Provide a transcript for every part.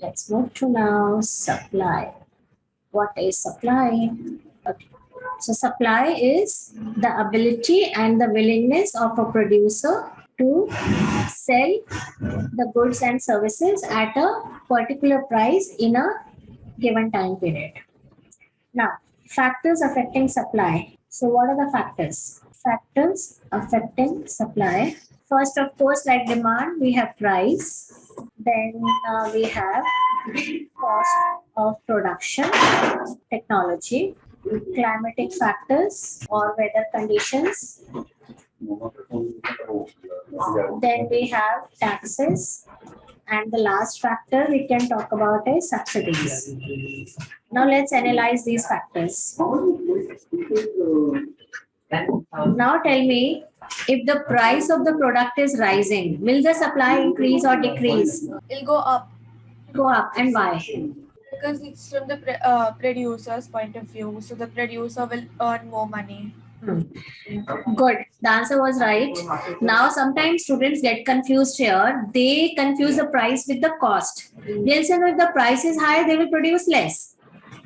Let's move to now supply. What is supply? Okay. So supply is the ability and the willingness of a producer to sell the goods and services at a particular price in a given time period. Now, factors affecting supply. So what are the factors? Factors affecting supply. First, of course, like demand, we have price. Then we have cost of production, technology, climatic factors or weather conditions. Then we have taxes. And the last factor we can talk about is subsidies. Now let's analyze these factors. Now tell me, if the price of the product is rising, will the supply increase or decrease? It'll go up Go up, and why? because it's from the producer's point of view. So the producer will earn more money. Good. The answer was right. Now, sometimes students get confused here. They confuse the price with the cost. They'll say, no, if the price is high, they will produce less.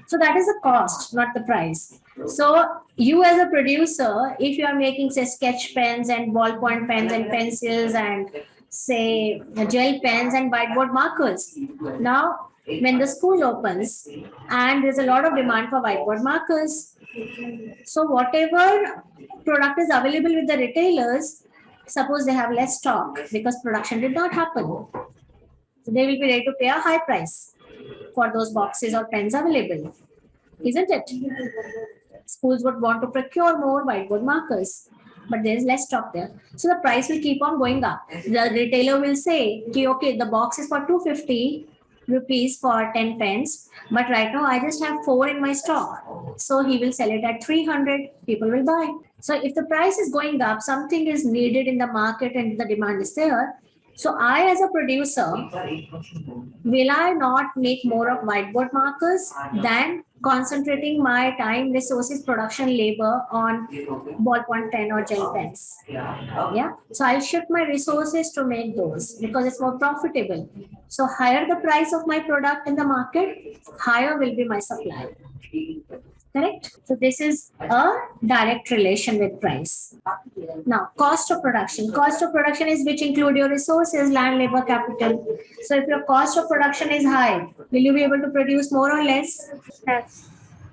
So that is the cost, not the price. So you as a producer, if you are making, say, sketch pens and ballpoint pens and pencils and say gel pens and whiteboard markers. Now, when the school opens and there's a lot of demand for whiteboard markers, so whatever product is available with the retailers, suppose they have less stock because production did not happen. So they will be ready to pay a high price for those boxes or pens available, isn't it? Schools would want to procure more whiteboard markers, but there is less stock there. So the price will keep on going up. The retailer will say, okay, the box is for 250 rupees for 10 pens, but right now I just have 4 in my stock. So he will sell it at 300. People will buy. So if the price is going up, something is needed in the market and the demand is there. So I, as a producer, will I not make more of whiteboard markers than concentrating my time, resources, production, labor on ballpoint pen or gel pens? Yeah. So I'll shift my resources to make those because it's more profitable. So higher the price of my product in the market, higher will be my supply. Correct? So this is a direct relation with price. Now, cost of production. Cost of production is which include your resources, land, labor, capital. So if your cost of production is high, will you be able to produce more or less? Yes.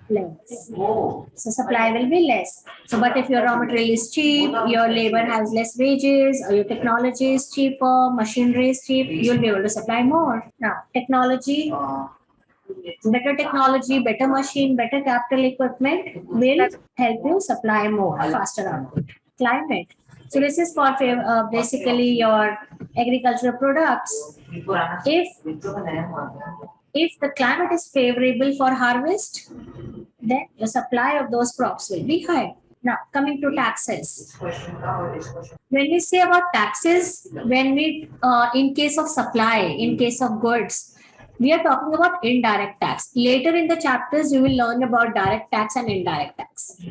Less. So supply will be less. So, but if your raw material is cheap, your labor has less wages, or your technology is cheaper, machinery is cheap, you'll be able to supply more. Now, technology, better technology, better machine, better capital equipment will help you supply more faster output. Climate. So this is for basically your agricultural products. If the climate is favorable for harvest, then the supply of those crops will be high. Now, coming to taxes. When we say about taxes, when we, in case of supply, in case of goods, we are talking about indirect tax. Later in the chapters, you will learn about direct tax and indirect tax.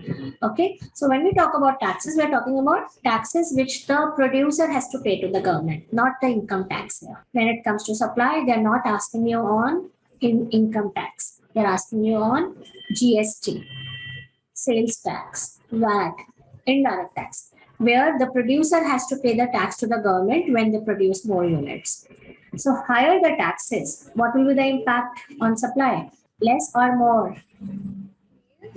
Okay. So when we talk about taxes, we are talking about taxes which the producer has to pay to the government, not the income tax here. When it comes to supply, they are not asking you on income tax. They are asking you on GST, sales tax, VAT, indirect tax, where the producer has to pay the tax to the government when they produce more units. So higher the taxes, what will be the impact on supply? Less or more?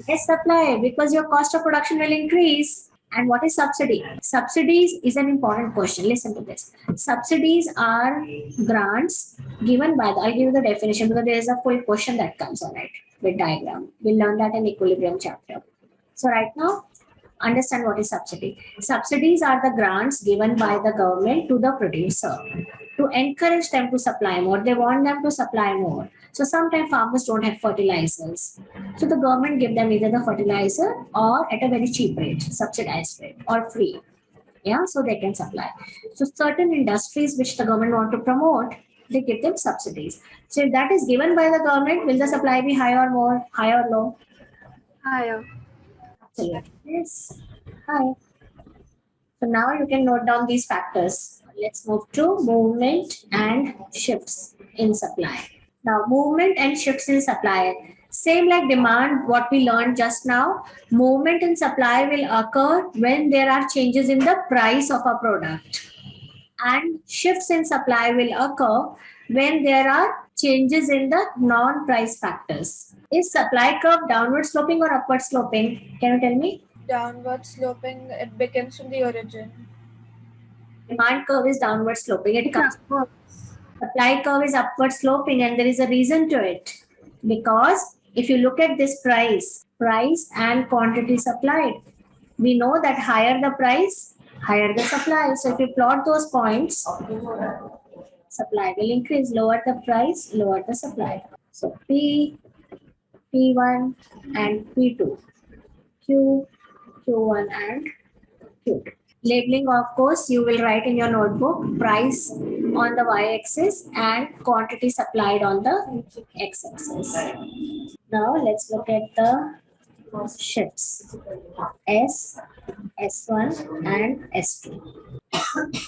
Less supply, because your cost of production will increase. And what is subsidy? Subsidies is an important question. Listen to this. Subsidies are grants given by I'll give you the definition because there is a full question that comes on it with diagram. We'll learn that in equilibrium chapter. So right now, understand what is subsidy. Subsidies are the grants given by the government to the producer to encourage them to supply more. They want them to supply more. So sometimes farmers don't have fertilizers. So the government give them either the fertilizer or at a very cheap rate, subsidized rate or free. Yeah, so they can supply. So certain industries which the government want to promote, they give them subsidies. So if that is given by the government, will the supply be high or more, high or low? Higher. Absolutely. Yes. Hi. So now you can note down these factors. Let's move to movement and shifts in supply. Now, movement and shifts in supply. Same like demand, what we learned just now, movement in supply will occur when there are changes in the price of a product. And shifts in supply will occur when there are changes in the non-price factors. Is supply curve downward sloping or upward sloping? Can you tell me? Downward sloping, it begins from the origin. Demand curve is downward sloping. It It's comes. upwards. Supply curve is upward sloping, and there is a reason to it. Because if you look at this price and quantity supplied, we know that higher the price, higher the supply. So if you plot those points, supply will increase. Lower the price, lower the supply. So P, P1 and P2, Q, Q1 and Q2. Labeling, of course, you will write in your notebook price on the y-axis and quantity supplied on the x-axis. Now let's look at the shifts S, S1 and S2.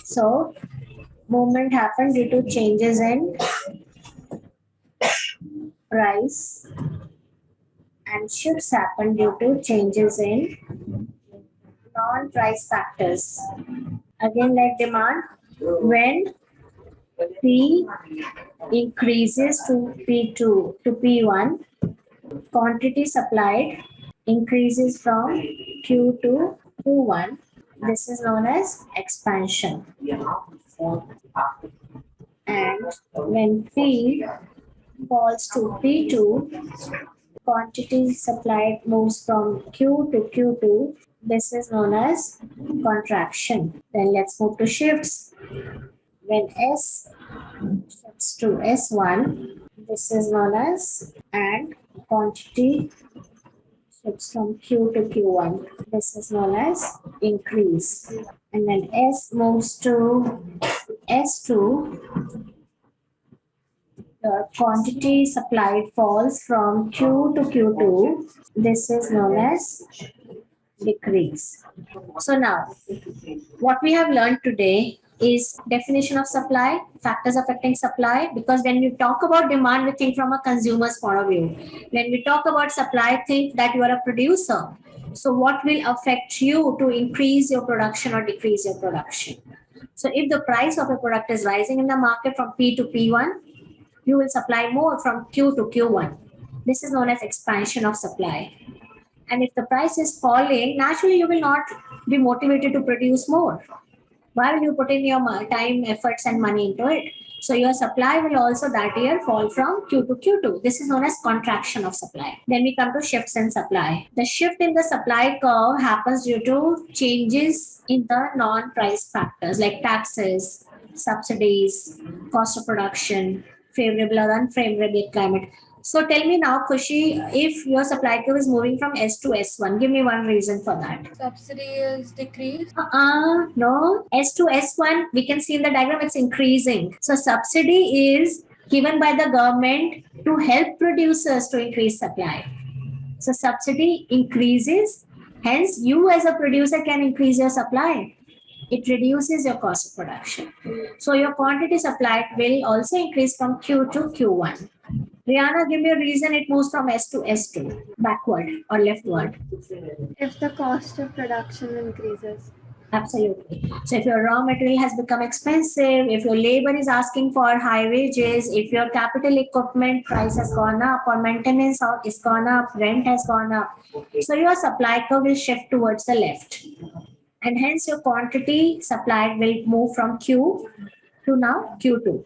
So movement happened due to changes in price and shifts happen due to changes in non-price factors. Again, like demand, when P increases to P2 to P1, quantity supplied increases from Q to Q1. This is known as expansion. And when P falls to P2, quantity supplied moves from Q to Q2. This is known as contraction. Then let's move to shifts. When S shifts to S1, this is known as, and quantity shifts from Q to Q1. This is known as increase. And when S moves to S2, the quantity supplied falls from Q to Q2. This is known as decrease. So now, what we have learned today is definition of supply, factors affecting supply, because when we talk about demand, we think from a consumer's point of view. When we talk about supply, think that you are a producer. So what will affect you to increase your production or decrease your production? So if the price of a product is rising in the market from P to P1, you will supply more from Q to Q1. This is known as expansion of supply. And if the price is falling, naturally you will not be motivated to produce more. Why will you put in your time, efforts, and money into it? So your supply will also that year fall from Q to Q2. This is known as contraction of supply. Then we come to shifts in supply. The shift in the supply curve happens due to changes in the non-price factors like taxes, subsidies, cost of production, favorable or unfavorable climate. So tell me now, Khushi, if your supply curve is moving from S to S1, give me one reason for that. Subsidy is decreased. No. S to S1, we can see in the diagram it's increasing. So subsidy is given by the government to help producers to increase supply. So subsidy increases, hence you as a producer can increase your supply. It reduces your cost of production. So your quantity supplied will also increase from Q to Q1. Rihanna, give me a reason it moves from S to S2, backward or leftward. If the cost of production increases. Absolutely. So if your raw material has become expensive, if your labor is asking for high wages, if your capital equipment price has gone up or maintenance is gone up, rent has gone up, so your supply curve will shift towards the left. And hence your quantity supplied will move from Q to now Q2.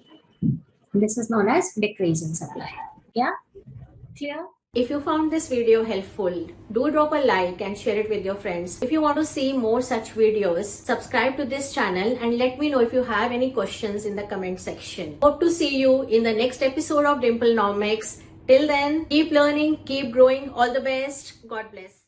This is known as decrease in supply. Yeah? Clear? If you found this video helpful, do drop a like and share it with your friends. If you want to see more such videos, subscribe to this channel and let me know if you have any questions in the comment section. Hope to see you in the next episode of Dimplenomics. Till then, keep learning, keep growing. All the best. God bless.